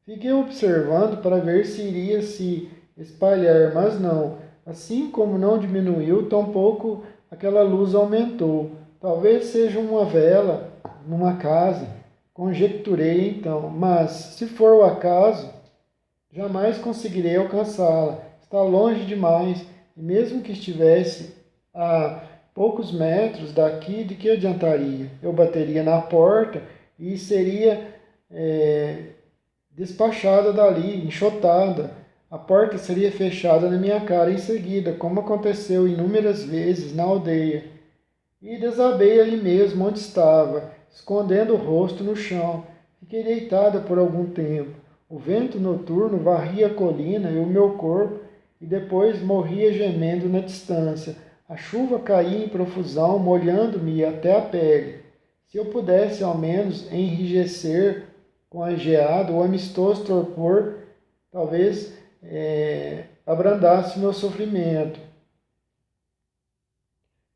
Fiquei observando para ver se iria se espalhar, mas não. Assim como não diminuiu, tampouco aquela luz aumentou. Talvez seja uma vela numa casa. Conjecturei então, mas se for o acaso, jamais conseguirei alcançá-la. Está longe demais, e mesmo que estivesse a poucos metros daqui, de que adiantaria? Eu bateria na porta e seria despachada dali, enxotada. A porta seria fechada na minha cara em seguida, como aconteceu inúmeras vezes na aldeia. E desabei ali mesmo onde estava, escondendo o rosto no chão. Fiquei deitada por algum tempo. O vento noturno varria a colina e o meu corpo, e depois morria gemendo na distância. A chuva caía em profusão, molhando-me até a pele. Se eu pudesse ao menos enrijecer com a geada, o amistoso torpor talvez abrandasse meu sofrimento.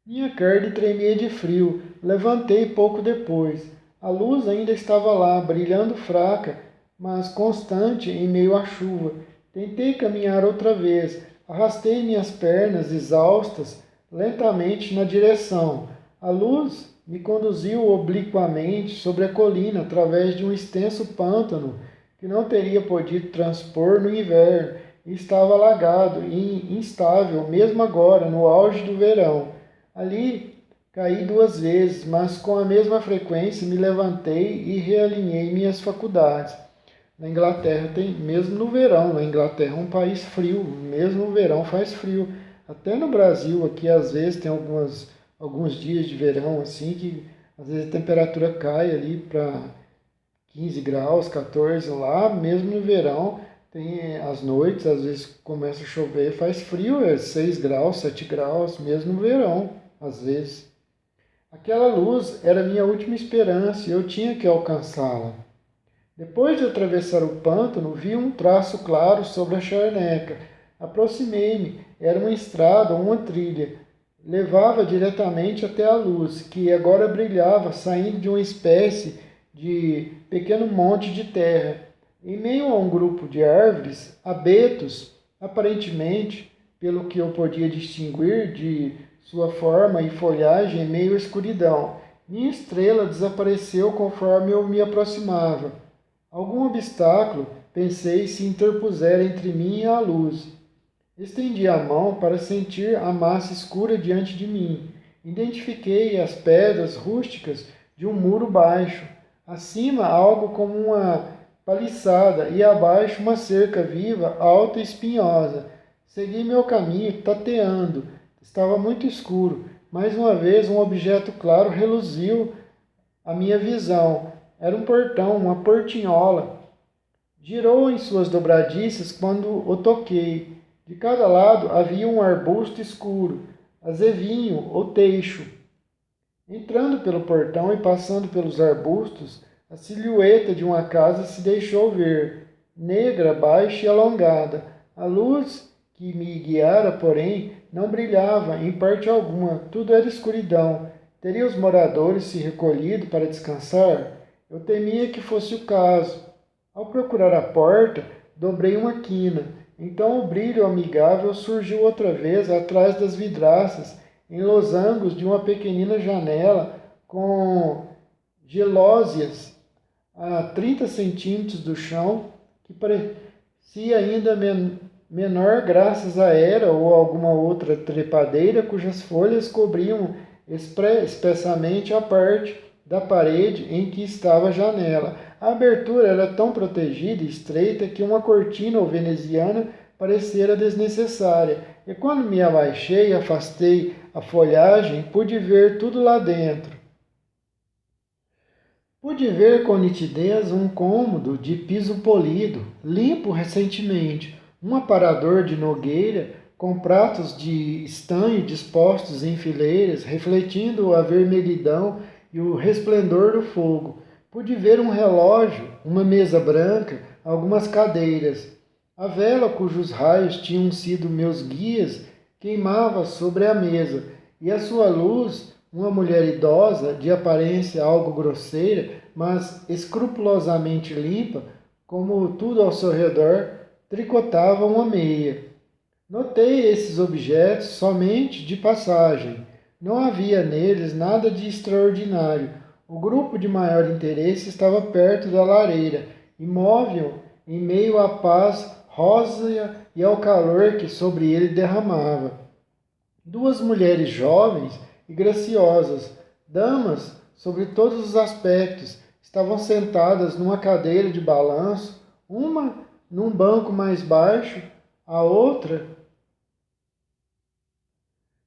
Minha carne tremia de frio. Levantei pouco depois. A luz ainda estava lá, brilhando fraca, mas constante em meio à chuva. Tentei caminhar outra vez. Arrastei minhas pernas exaustas lentamente na direção. A luz me conduziu obliquamente sobre a colina através de um extenso pântano que não teria podido transpor no inverno e estava alagado e instável mesmo agora, no auge do verão. Ali caí 2 vezes, mas com a mesma frequência me levantei e realinhei minhas faculdades. Na Inglaterra tem, mesmo no verão, na Inglaterra é um país frio, mesmo no verão faz frio. Até no Brasil aqui às vezes tem alguns dias de verão assim que às vezes a temperatura cai ali para 15 graus, 14 lá, mesmo no verão tem as noites, às vezes começa a chover, faz frio, 6 graus, 7 graus, mesmo no verão, às vezes. Aquela luz era minha última esperança e eu tinha que alcançá-la. Depois de atravessar o pântano, vi um traço claro sobre a charneca. Aproximei-me, era uma estrada ou uma trilha. Levava diretamente até a luz, que agora brilhava, saindo de uma espécie de pequeno monte de terra. Em meio a um grupo de árvores, abetos, aparentemente, pelo que eu podia distinguir de sua forma e folhagem em meio à escuridão. Minha estrela desapareceu conforme eu me aproximava. Algum obstáculo, pensei, se interpusera entre mim e a luz. Estendi a mão para sentir a massa escura diante de mim. Identifiquei as pedras rústicas de um muro baixo. Acima, algo como uma paliçada e abaixo uma cerca viva, alta e espinhosa. Segui meu caminho, tateando. Estava muito escuro. Mais uma vez, um objeto claro reluziu à minha visão. Era um portão, uma portinhola. Girou em suas dobradiças quando o toquei. De cada lado havia um arbusto escuro, azevinho ou teixo. Entrando pelo portão e passando pelos arbustos, a silhueta de uma casa se deixou ver, negra, baixa e alongada. A luz que me guiara, porém, não brilhava em parte alguma, tudo era escuridão. Teriam os moradores se recolhido para descansar? Eu temia que fosse o caso. Ao procurar a porta, dobrei uma quina. Então o brilho amigável surgiu outra vez atrás das vidraças, em losangos de uma pequenina janela com gelósias a 30 centímetros do chão, que parecia ainda menor graças à era ou alguma outra trepadeira cujas folhas cobriam espessamente a parte da parede em que estava a janela. A abertura era tão protegida e estreita que uma cortina ou veneziana parecera desnecessária, e quando me abaixei e afastei a folhagem, pude ver tudo lá dentro. Pude ver com nitidez um cômodo de piso polido, limpo recentemente, um aparador de nogueira com pratos de estanho dispostos em fileiras, refletindo a vermelhidão e o resplendor do fogo. Pude ver um relógio, uma mesa branca, algumas cadeiras. A vela cujos raios tinham sido meus guias queimava sobre a mesa, e a sua luz, uma mulher idosa, de aparência algo grosseira, mas escrupulosamente limpa, como tudo ao seu redor, tricotava uma meia. Notei esses objetos somente de passagem. Não havia neles nada de extraordinário. O grupo de maior interesse estava perto da lareira, imóvel em meio à paz rósea e ao calor que sobre ele derramava. Duas mulheres jovens e graciosas, damas sobre todos os aspectos, estavam sentadas numa cadeira de balanço, uma num banco mais baixo, a outra.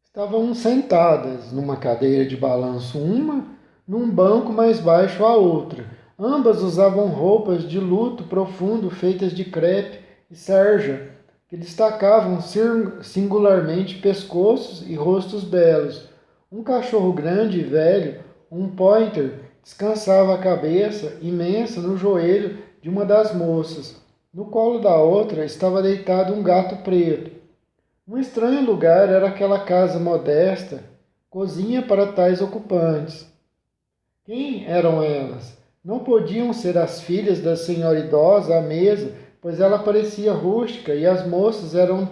Estavam sentadas numa cadeira de balanço, uma num banco mais baixo, a outra. Ambas usavam roupas de luto profundo feitas de crepe e sarja, que destacavam singularmente pescoços e rostos belos. Um cachorro grande e velho, um pointer, descansava a cabeça imensa no joelho de uma das moças. No colo da outra estava deitado um gato preto. Um estranho lugar era aquela casa modesta, cozinha para tais ocupantes. Quem eram elas? Não podiam ser as filhas da senhora idosa à mesa, pois ela parecia rústica e as moças eram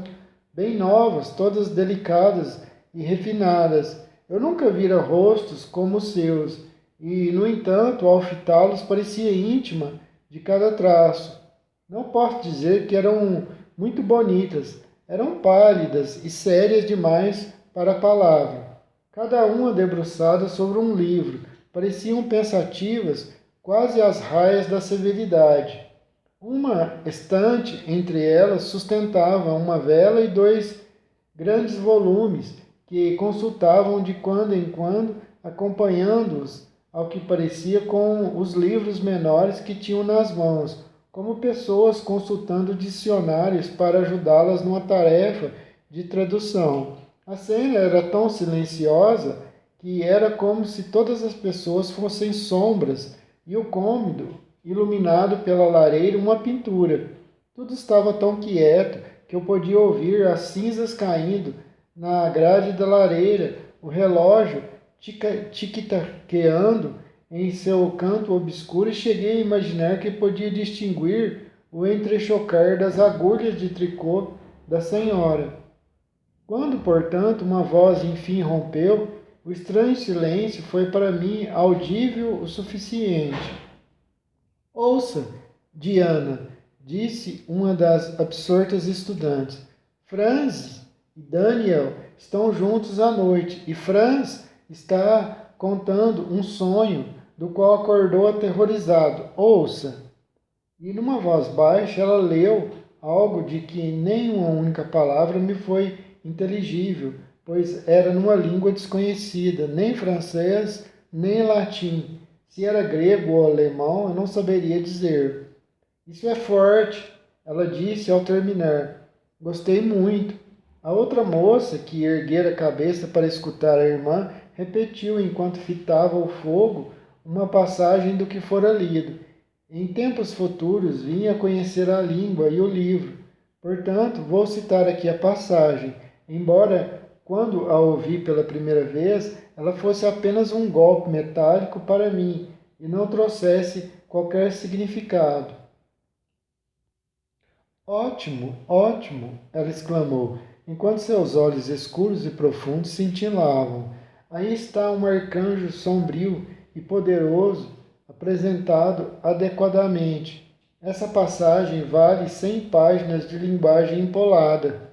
bem novas, todas delicadas e refinadas. Eu nunca vira rostos como os seus, e, no entanto, ao fitá-los parecia íntima de cada traço. Não posso dizer que eram muito bonitas, eram pálidas e sérias demais para a palavra. Cada uma debruçada sobre um livro, pareciam pensativas, quase às raias da severidade. Uma estante entre elas sustentava uma vela e dois grandes volumes, que consultavam de quando em quando, acompanhando-os, ao que parecia, com os livros menores que tinham nas mãos, como pessoas consultando dicionários para ajudá-las numa tarefa de tradução. A cena era tão silenciosa que era como se todas as pessoas fossem sombras e o cômodo, iluminado pela lareira, uma pintura. Tudo estava tão quieto que eu podia ouvir as cinzas caindo na grade da lareira, o relógio tic-taqueando em seu canto obscuro e cheguei a imaginar que podia distinguir o entrechocar das agulhas de tricô da senhora. Quando, portanto, uma voz enfim rompeu, o estranho silêncio foi para mim audível o suficiente. Ouça, Diana, disse uma das absortas estudantes. Franz e Daniel estão juntos à noite e Franz está contando um sonho do qual acordou aterrorizado. Ouça. E numa voz baixa ela leu algo de que nem uma única palavra me foi inteligível, pois era numa língua desconhecida, nem francês, nem latim. Se era grego ou alemão, eu não saberia dizer. Isso é forte, ela disse ao terminar. Gostei muito. A outra moça, que erguera a cabeça para escutar a irmã, repetiu enquanto fitava o fogo uma passagem do que fora lido. Em tempos futuros vinha a conhecer a língua e o livro. Portanto, vou citar aqui a passagem, embora, quando a ouvi pela primeira vez, ela fosse apenas um golpe metálico para mim e não trouxesse qualquer significado. Ótimo, ótimo! Ela exclamou, enquanto seus olhos escuros e profundos cintilavam. Aí está um arcanjo sombrio e poderoso, apresentado adequadamente. Essa passagem vale 100 páginas de linguagem empolada.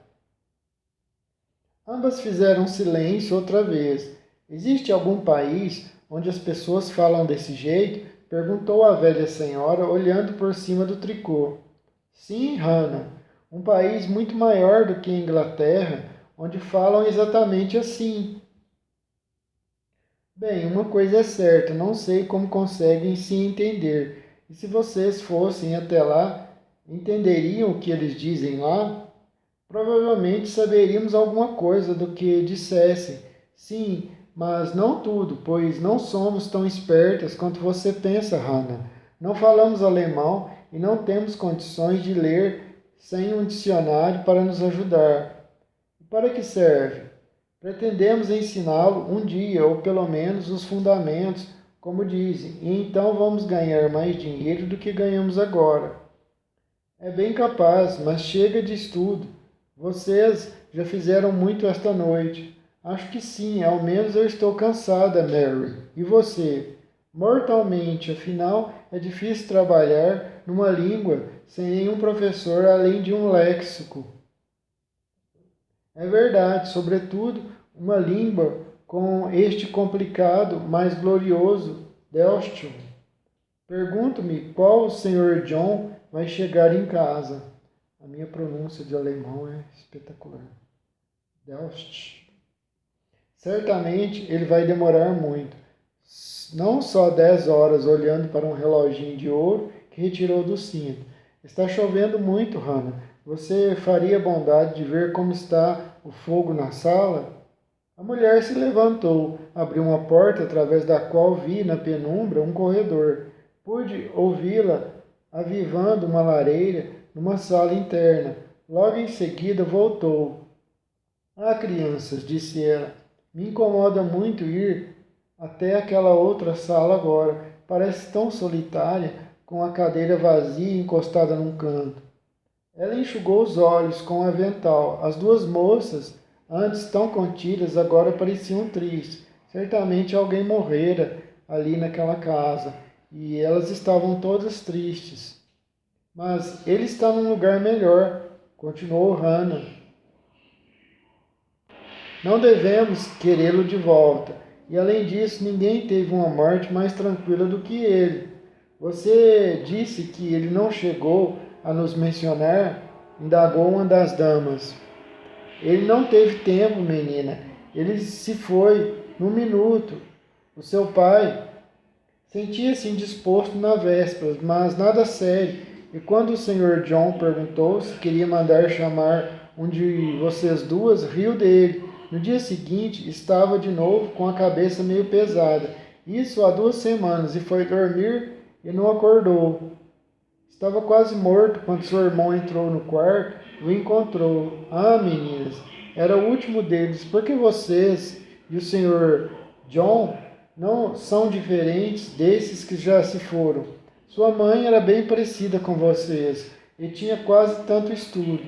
Ambas fizeram silêncio outra vez. Existe algum país onde as pessoas falam desse jeito? Perguntou a velha senhora, olhando por cima do tricô. Sim, Hannah, um país muito maior do que a Inglaterra, onde falam exatamente assim. Bem, uma coisa é certa, não sei como conseguem se entender. E se vocês fossem até lá, entenderiam o que eles dizem lá? Provavelmente saberíamos alguma coisa do que dissessem. Sim, mas não tudo, pois não somos tão espertas quanto você pensa, Hannah. Não falamos alemão e não temos condições de ler sem um dicionário para nos ajudar. E para que serve? Pretendemos ensiná-lo um dia, ou pelo menos os fundamentos, como dizem, e então vamos ganhar mais dinheiro do que ganhamos agora. É bem capaz, mas chega de estudo. Vocês já fizeram muito esta noite. Acho que sim, ao menos eu estou cansada, Mary. E você? Mortalmente, afinal, é difícil trabalhar numa língua sem nenhum professor além de um léxico. É verdade, sobretudo uma língua com este complicado, mas glorioso Delstium. Pergunto-me qual o Sr. John vai chegar em casa. A minha pronúncia de alemão é espetacular. Delft. Certamente ele vai demorar muito. Não só 10 horas olhando para um reloginho de ouro que retirou do cinto. Está chovendo muito, Hannah. Você faria bondade de ver como está o fogo na sala? A mulher se levantou, abriu uma porta através da qual vi na penumbra um corredor. Pude ouvi-la avivando uma lareira numa sala interna. Logo em seguida voltou. Ah, crianças, disse ela, me incomoda muito ir até aquela outra sala agora. Parece tão solitária, com a cadeira vazia encostada num canto. Ela enxugou os olhos com o avental. As duas moças, antes tão contidas, agora pareciam tristes. Certamente alguém morrera ali naquela casa, e elas estavam todas tristes. Mas ele está num lugar melhor, continuou Hannah. Não devemos querê-lo de volta. E além disso, ninguém teve uma morte mais tranquila do que ele. Você disse que ele não chegou a nos mencionar? Indagou uma das damas. Ele não teve tempo, menina. Ele se foi num minuto. O seu pai sentia-se indisposto na véspera, mas nada sério. E quando o Sr. John perguntou se queria mandar chamar um de vocês duas, riu dele. No dia seguinte, estava de novo com a cabeça meio pesada. Isso há 2 semanas, e foi dormir e não acordou. Estava quase morto quando seu irmão entrou no quarto e o encontrou. Ah, meninas, era o último deles. Por que vocês e o Sr. John não são diferentes desses que já se foram? Sua mãe era bem parecida com vocês e tinha quase tanto estudo.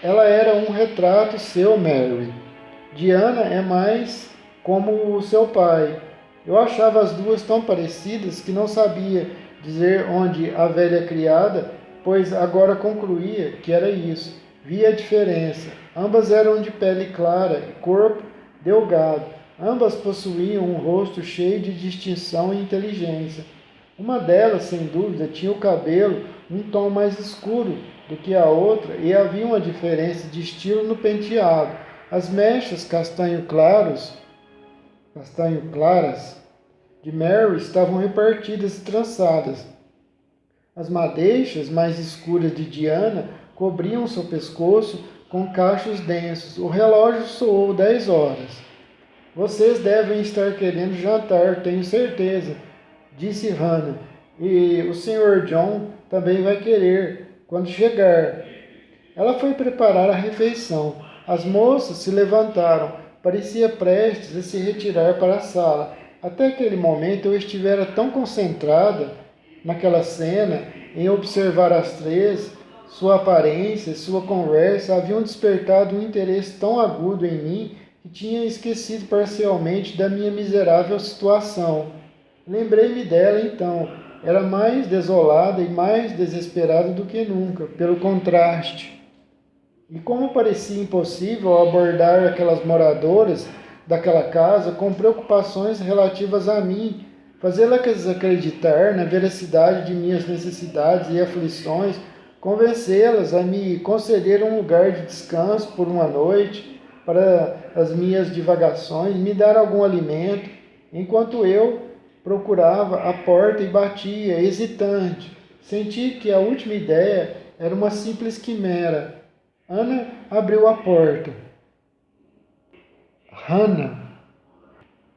Ela era um retrato seu, Mary. Diana é mais como o seu pai. Eu achava as duas tão parecidas que não sabia dizer onde a velha criada, pois agora concluía que era isso. Via a diferença. Ambas eram de pele clara e corpo delgado. Ambas possuíam um rosto cheio de distinção e inteligência. Uma delas, sem dúvida, tinha o cabelo um tom mais escuro do que a outra e havia uma diferença de estilo no penteado. As mechas castanho claras de Mary estavam repartidas e trançadas. As madeixas mais escuras de Diana cobriam seu pescoço com cachos densos. O relógio soou 10 horas. Vocês devem estar querendo jantar, tenho certeza, disse Hannah. E o Sr. John também vai querer, quando chegar. Ela foi preparar a refeição. As moças se levantaram. Parecia prestes a se retirar para a sala. Até aquele momento eu estivera tão concentrada naquela cena, em observar as três, sua aparência, sua conversa, haviam despertado um interesse tão agudo em mim que tinha esquecido parcialmente da minha miserável situação. Lembrei-me dela então. Era mais desolada e mais desesperada do que nunca, pelo contraste. E como parecia impossível abordar aquelas moradoras daquela casa com preocupações relativas a mim, fazê-las acreditar na veracidade de minhas necessidades e aflições, convencê-las a me conceder um lugar de descanso por uma noite para as minhas divagações, me dar algum alimento, enquanto eu procurava a porta e batia, hesitante. Senti que a última ideia era uma simples quimera. Ana abriu a porta. Hannah